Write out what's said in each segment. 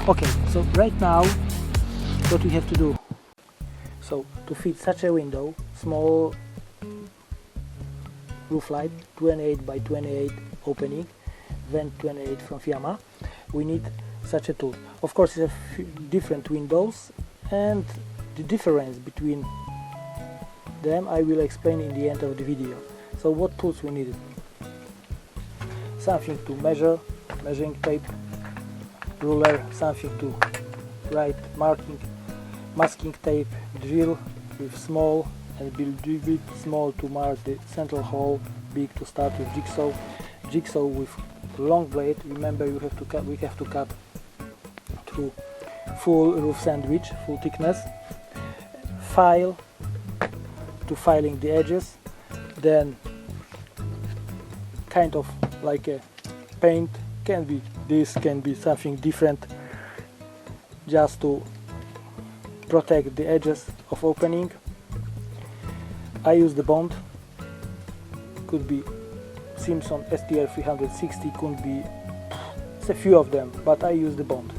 Okay, so right now what we have to do, so to fit such a window, small roof light, 28 by 28 opening, vent 28 from Fiamma, we need such a tool. Of course, it's a different windows, and the difference between them I will explain in the end of the video. So what tools we needed? Something to measure, measuring tape, ruler, something to write, marking, masking tape, drill with small and bit small to mark the central hole, big to start with jigsaw with long blade. Remember, we have to cut through full roof sandwich, full thickness, file to filing the edges, then kind of like a paint, can be this, can be something different, just to protect the edges of opening. I use the Bond, could be Simpson STR 360, could be, it's a few of them, but I use the Bond.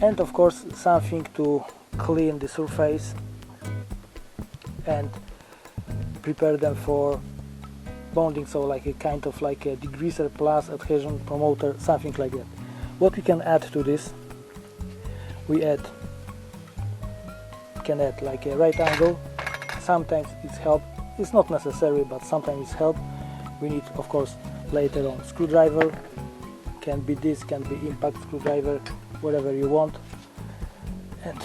And of course something to clean the surface and prepare them for bonding, so like a kind of like a degreaser plus adhesion promoter, something like that. What we can add to this, we can add like a right angle. Sometimes it's help, it's not necessary, but sometimes it's help. We need, of course, later on screwdriver, can be this, can be impact screwdriver, whatever you want, and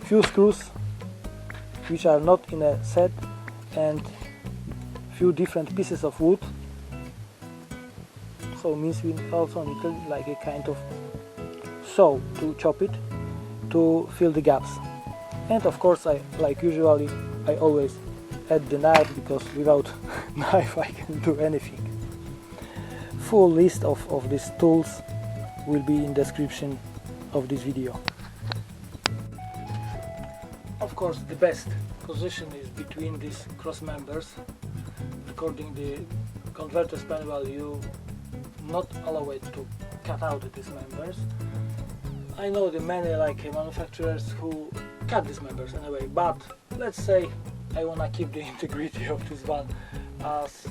few screws which are not in a set, and few different pieces of wood. So means we also need like a kind of saw to chop it, to fill the gaps. And of course, I always add the knife, because without knife I can do anything. Full list of these tools will be in description of this video. Of course, the best position is between these cross members. According to the converter's manual, you not allow it to cut out these members. I know the many like manufacturers who cut these members anyway, but let's say I wanna keep the integrity of this one as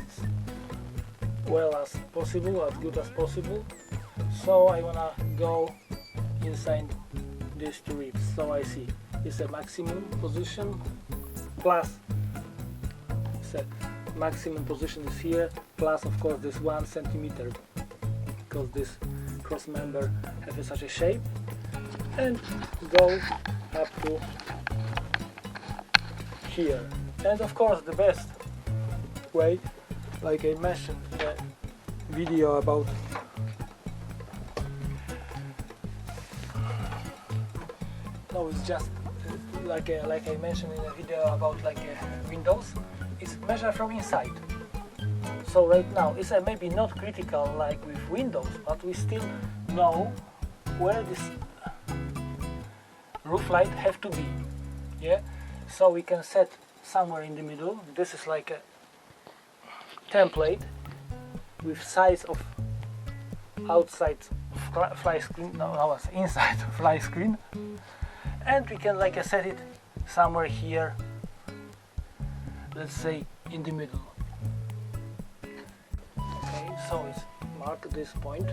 well as possible, as good as possible. So I wanna go inside these two ribs. So I see it's a maximum position, plus it's a maximum position is here, plus of course this 1 centimeter, because this cross member has such a shape, and go up to here. And of course the best way, like I mentioned in the video about it's just like I mentioned in the video about windows, is measure from inside. So right now it's maybe not critical like with windows, but we still know where this roof light have to be. Yeah, so we can set somewhere in the middle. This is like a template with size of outside fly screen, no, inside fly screen, and we can set it somewhere here, let's say in the middle. Okay, so it's mark this point.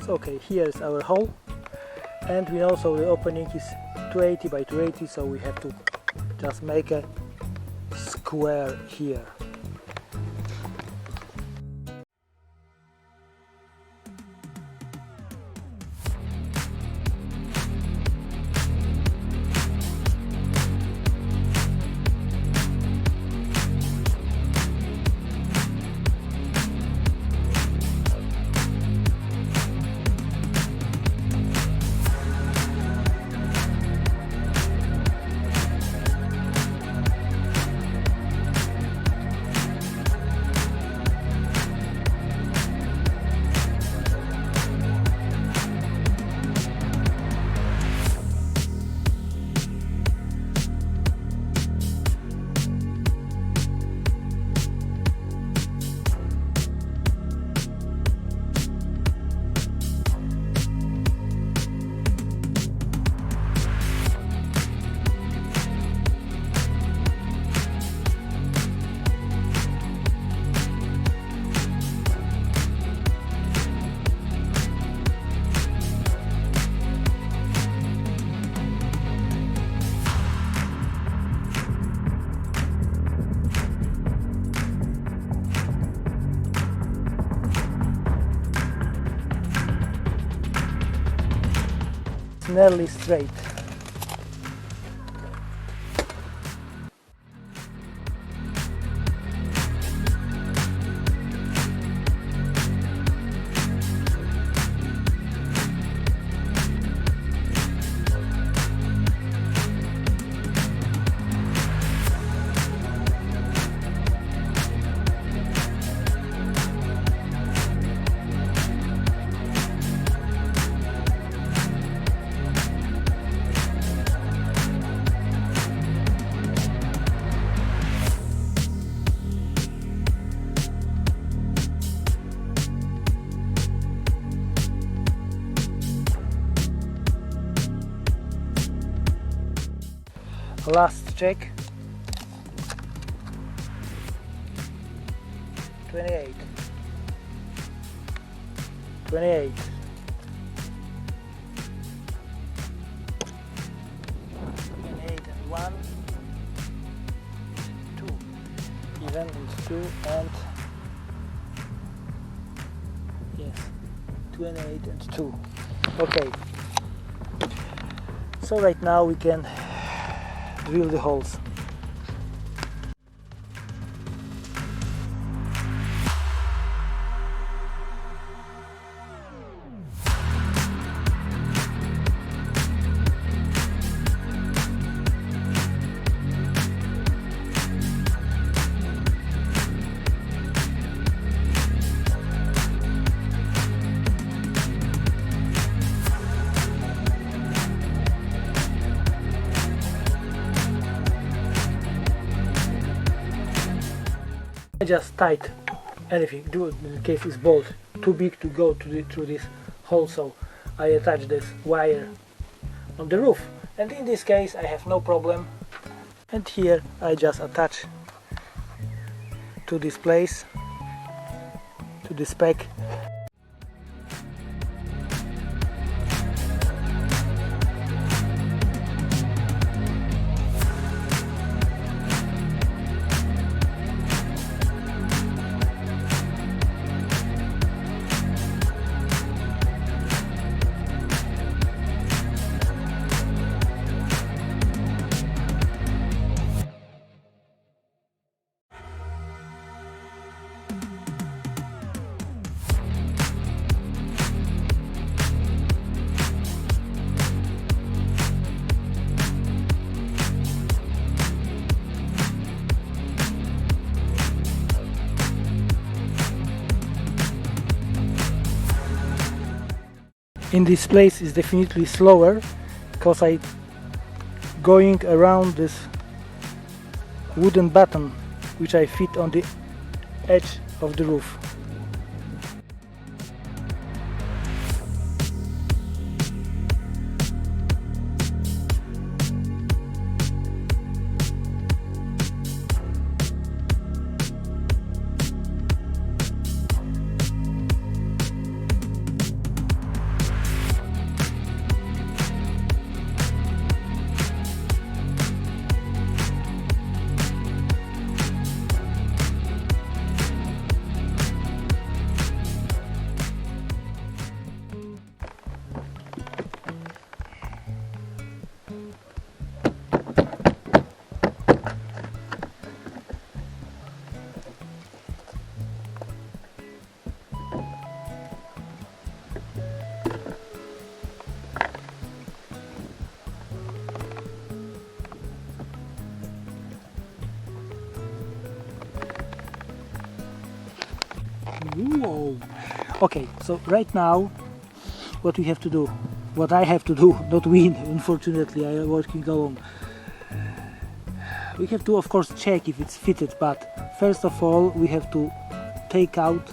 Okay, here is our hole, and we know so the opening is 280 by 280, so we have to just make a square here. nearly straight. Last check. 28. 28. 28 and 1, 2. Even it's 2 and yes, 28 and 2. Okay. So right now we can drill the holes. I just tight anything, do it in case it's bolt too big to go through this hole, so I attach this wire on the roof, and in this case I have no problem, and here I just attach to this place, to the spec. In this place is definitely slower because I going around this wooden button which I fit on the edge of the roof. Whoa. Okay, so right now what we have to do, what I have to do, not we, unfortunately, I am working alone. We have to of course check if it's fitted, but first of all we have to take out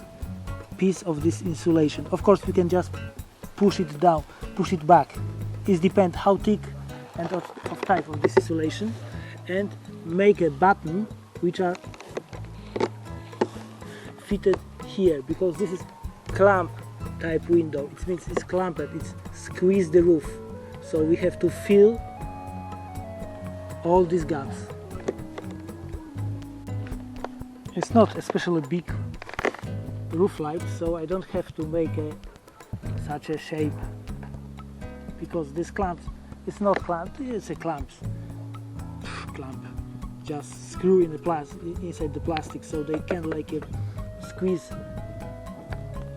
piece of this insulation. Of course we can just push it down, push it back. It depends how thick and of type of this insulation, and make a button which are fitted here, because this is clamp type window. It means it's clamped, it's squeeze the roof, so we have to fill all these gaps. It's not especially big roof light, so I don't have to make such a shape because this clamp is not clamp, it's a clamp, just screw in the inside the plastic, so they can like squeeze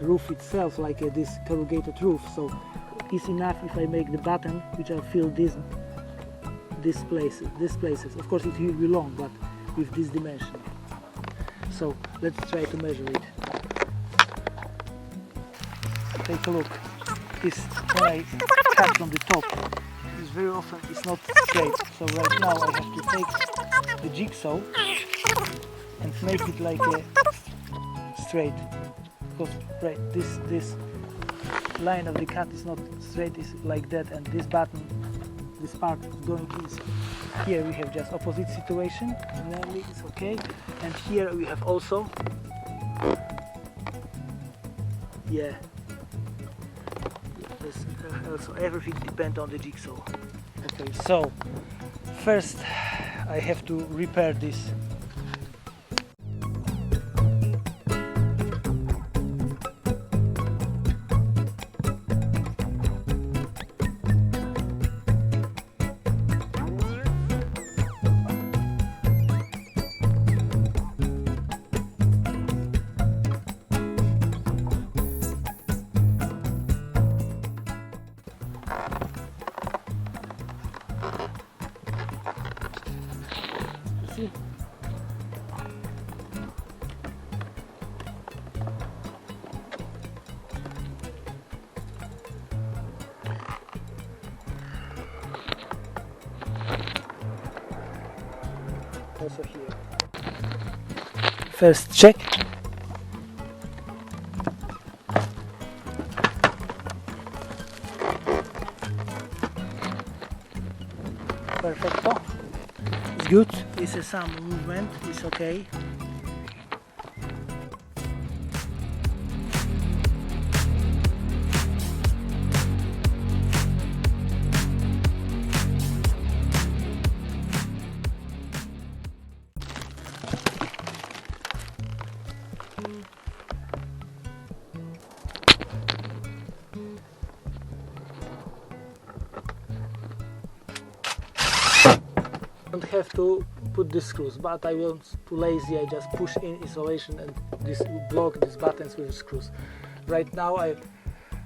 roof itself like this corrugated roof. So it's enough if I make the button which I fill these places. Of course it will be long, but with this dimension. So let's try to measure it. Take a look. This when I cut from the top, it's very often it's not straight. So right now I have to take the jigsaw and make it like a straight. Because right, this line of the cut is not straight, it's like that, and this button, this part is going inside. Here we have just opposite situation, nearly it's okay, and here we have also, yeah, this, also everything depends on the jigsaw. Okay, so first I have to repair this. See? Also here. First check. Perfecto. It's good. It's some movement. It's okay. Don't have to put the screws, but I want too lazy. I just push in insulation and this block these buttons with the screws. Right now I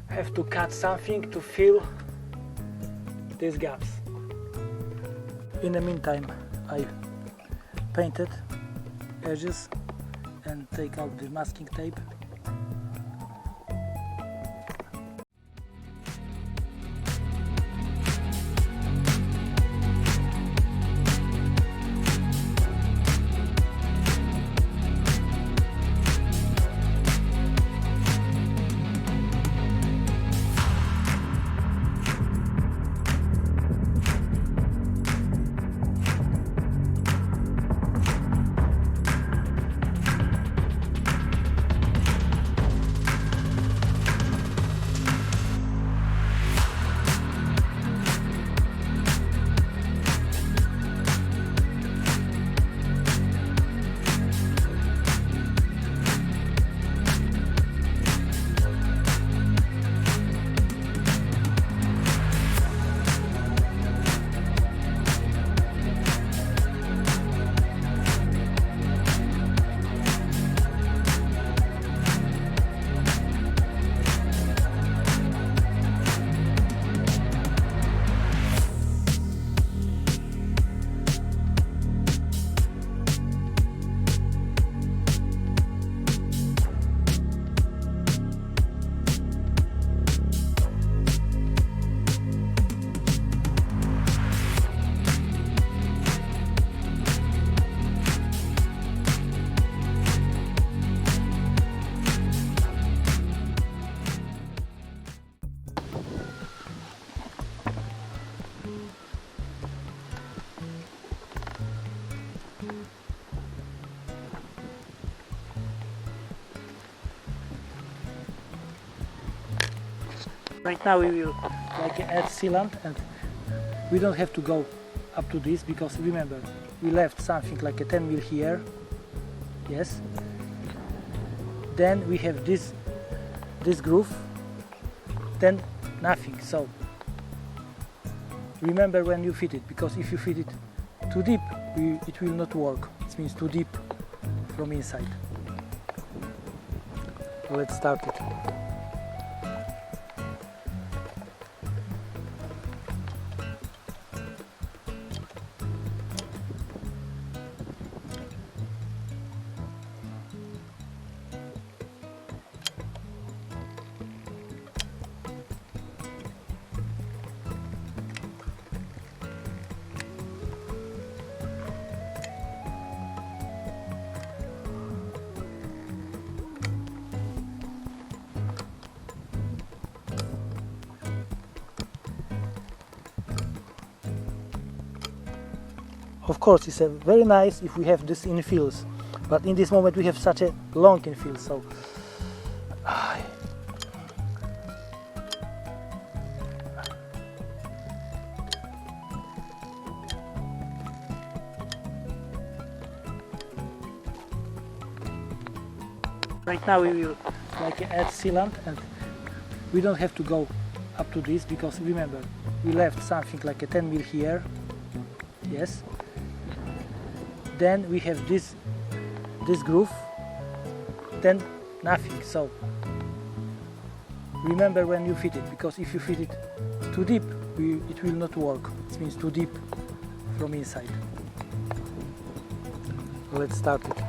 have to cut something to fill these gaps. In the meantime I painted edges and take out the masking tape. Right now we will like add sealant, and we don't have to go up to this because remember we left something like a 10 mil here. Yes. Then we have this groove. Then nothing. So remember when you fit it, because if you fit it too deep, it will not work. It means too deep from inside. Let's start it. Of course, it's very nice if we have this in fills, but in this moment we have such a long infill, so right now we will add sealant, and we don't have to go up to this, because remember we left something like a 10 mil here. Yes. Then we have this groove, then nothing. So remember when you fit it, because if you fit it too deep, it will not work. It means too deep from inside. Let's start it.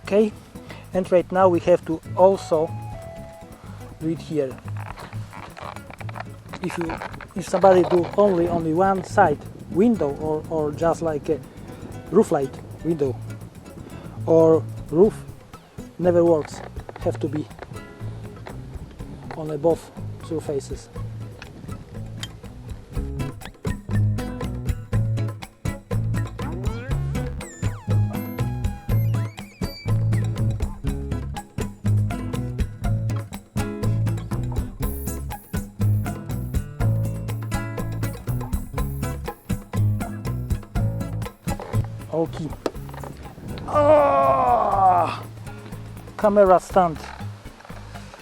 Okay, and right now we have to also do it here. If somebody do only one side window, or just like a roof light window or roof, never works. Have to be on both surfaces. Okay. Oh! Camera stand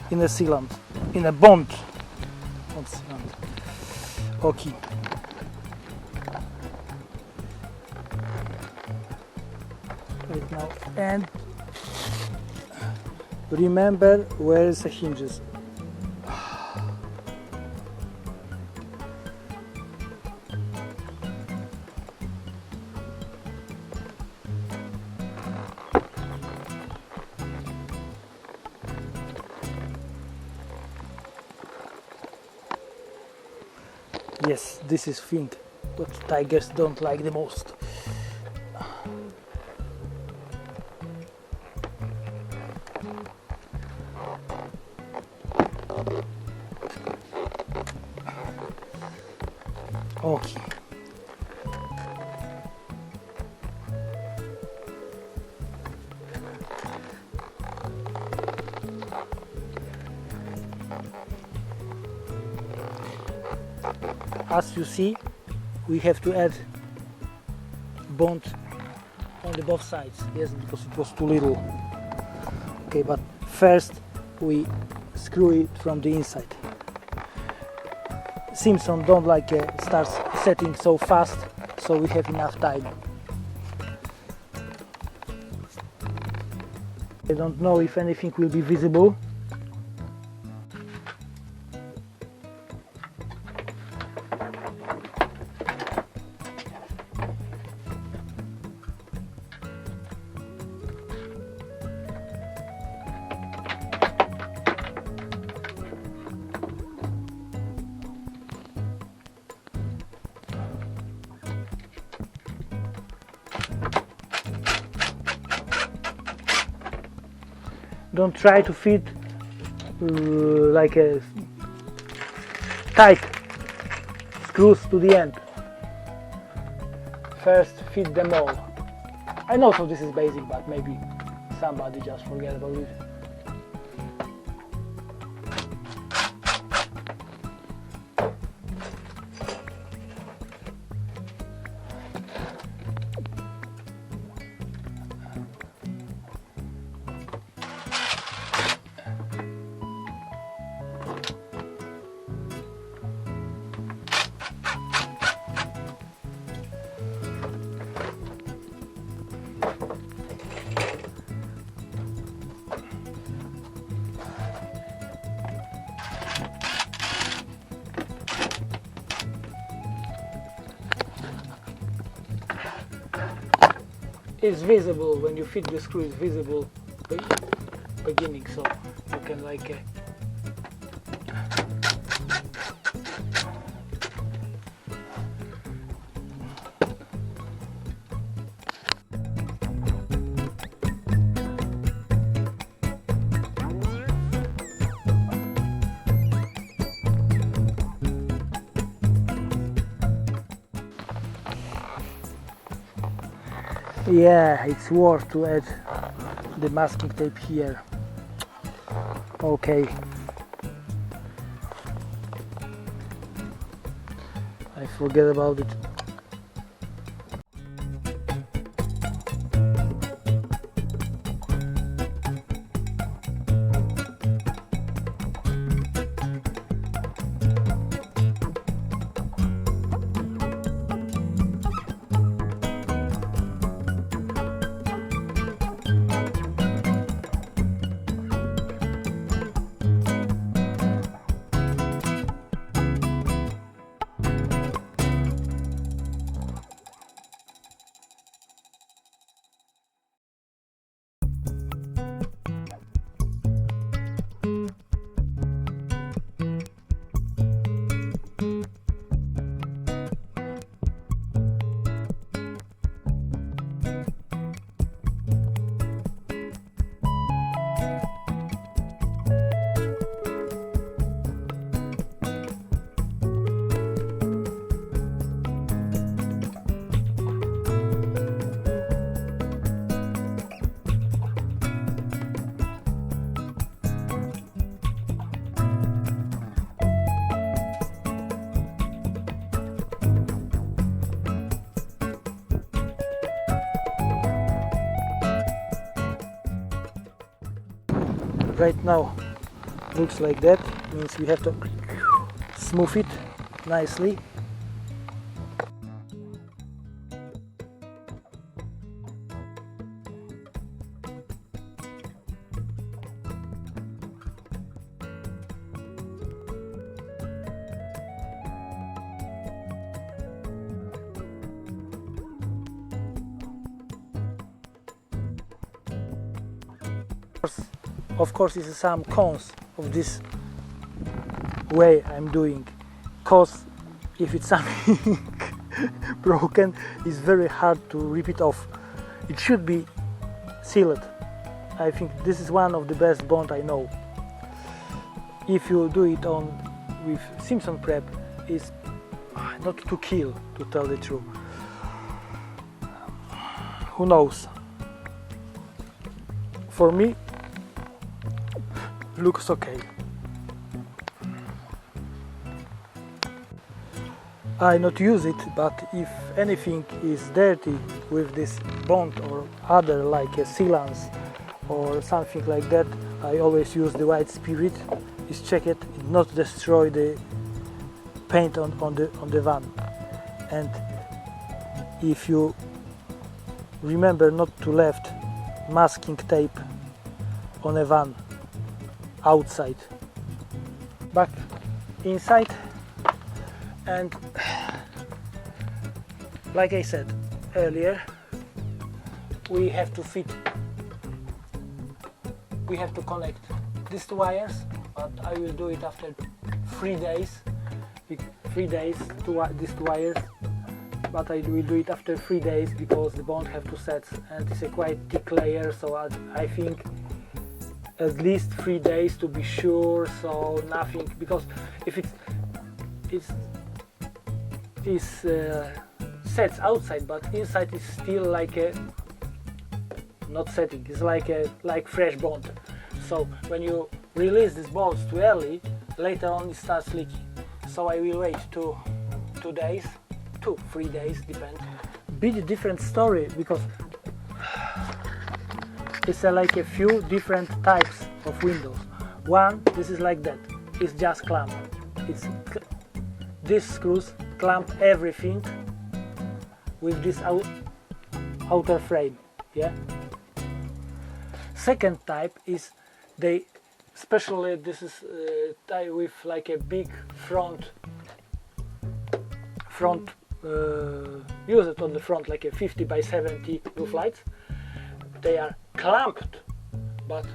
in a sealant, in a bond. Not sealant. Okay. Right now, and remember where is the hinges. Yes, this is thing what tigers don't like the most. Okay. As you see, we have to add bond on the both sides. Yes, because it was too little. Okay, but first we screw it from the inside. Simpson don't like starts setting so fast, so we have enough time. I don't know if anything will be visible. don't try to fit like a tight screws to the end. First fit them all. I know so this is basic, but maybe somebody just forget about it. It's visible when you fit the screw, it's visible beginning, so you can like yeah, it's worth to add the masking tape here. Okay. I forget about it. Right now looks like that, means we have to smooth it nicely. Of course, is some cons of this way I'm doing, cause if it's something broken, it's very hard to rip it off. It should be sealed. I think this is one of the best bond I know. If you do it on with Simpson prep, it's not to kill, to tell the truth. Who knows? For me, looks okay. I not use it, but if anything is dirty with this bond or other like a sealants or something like that, I always use the white spirit. Is check it not destroy the paint on the van. And if you remember not to left masking tape on a van outside, back inside, and like I said earlier, we have to connect these two wires, but I will do it after 3 days. 3 days to these two wires, but I will do it after 3 days because the bond have to set, and it's a quite thick layer, so I think at least 3 days to be sure, so nothing, because if it's sets outside but inside is still like a not setting, it's like fresh bond. So when you release these bolts too early, later on it starts leaking. So I will wait 2 days, 3 days, depend. Bit different story, because it's like a few different types of windows. One, this is like that, it's just clamp. These screws clamp everything with this outer frame, yeah. Second type is they, especially this is tied with like a big front use it on the front, like a 50 by 70 roof lights. They are clamped but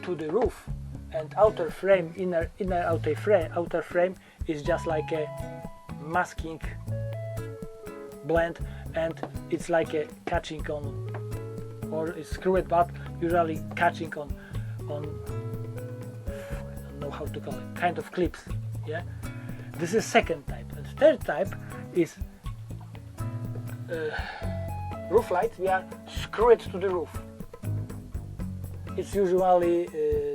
to the roof, and outer frame, outer frame is just like a masking blend, and it's like a catching on, or it's screwed but usually catching on I don't know how to call it, kind of clips, yeah. This is second type. And third type is roof lights. We are screwed to the roof. It's usually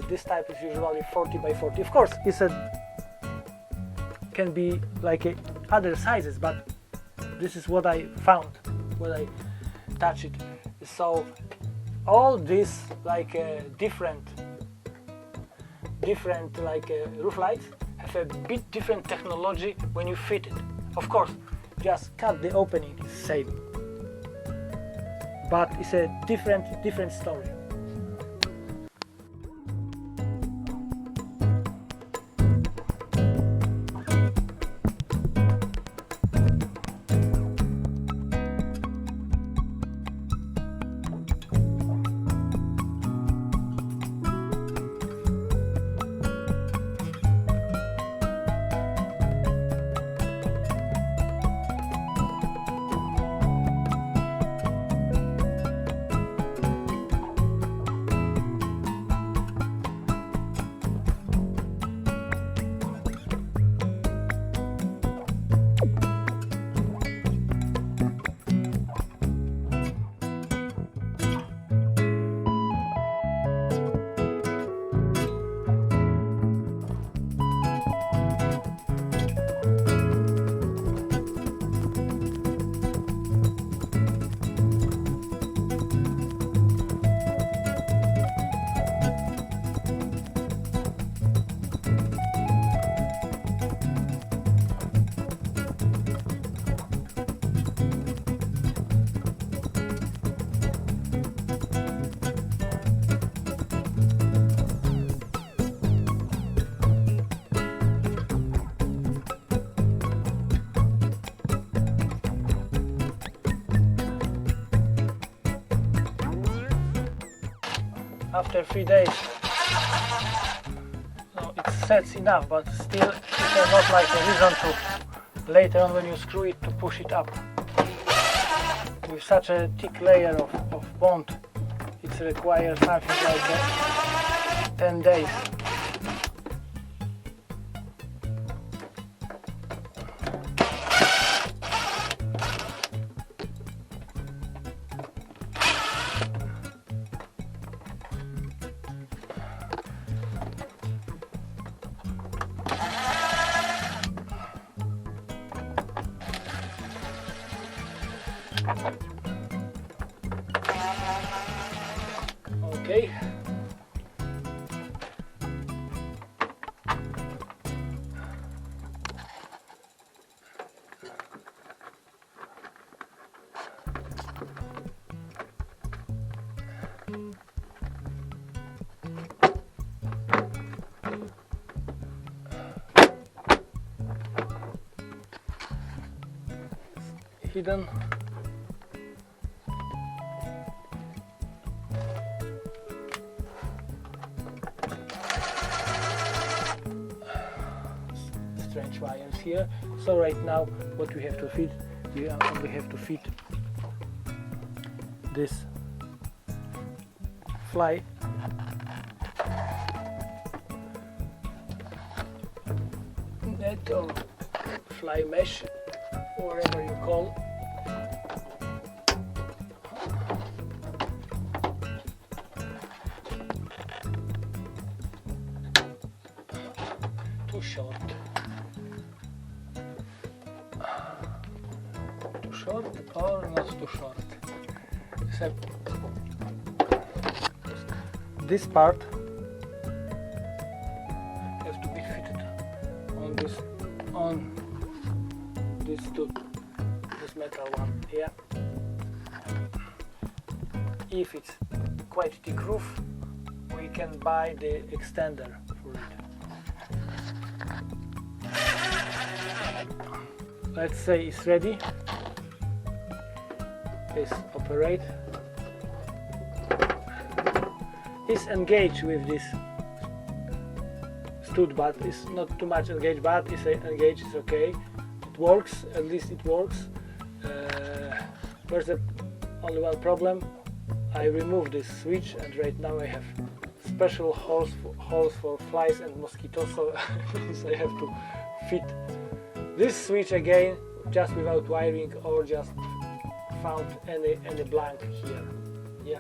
this type is usually 40 by 40. Of course, can be like other sizes, but this is what I found when I touched it. So all these like different like roof lights have a bit different technology when you fit it. Of course, just cut the opening is same, but it's a different story. After 3 days, so it sets enough, but still it's not like a reason to later on when you screw it to push it up. With such a thick layer of bond, it requires something like 10 days. Okay. Hidden. Strange wires here. So right now what we have to fit, we only have to fit this fly net or fly mesh, whatever you call. Too short. Too short or not too short? Except this part has to be fitted on this metal one here. If it's quite thick roof, we can buy the extender for it. Let's say it's ready. Let's operate. It's engaged with this stud, but it's not too much engaged, but it's engaged, it's okay. It works, at least it works. There's only one problem. I removed this switch and right now I have special holes for flies and mosquitoes, so I have to fit this switch again, just without wiring, or just found any blank here. Yeah.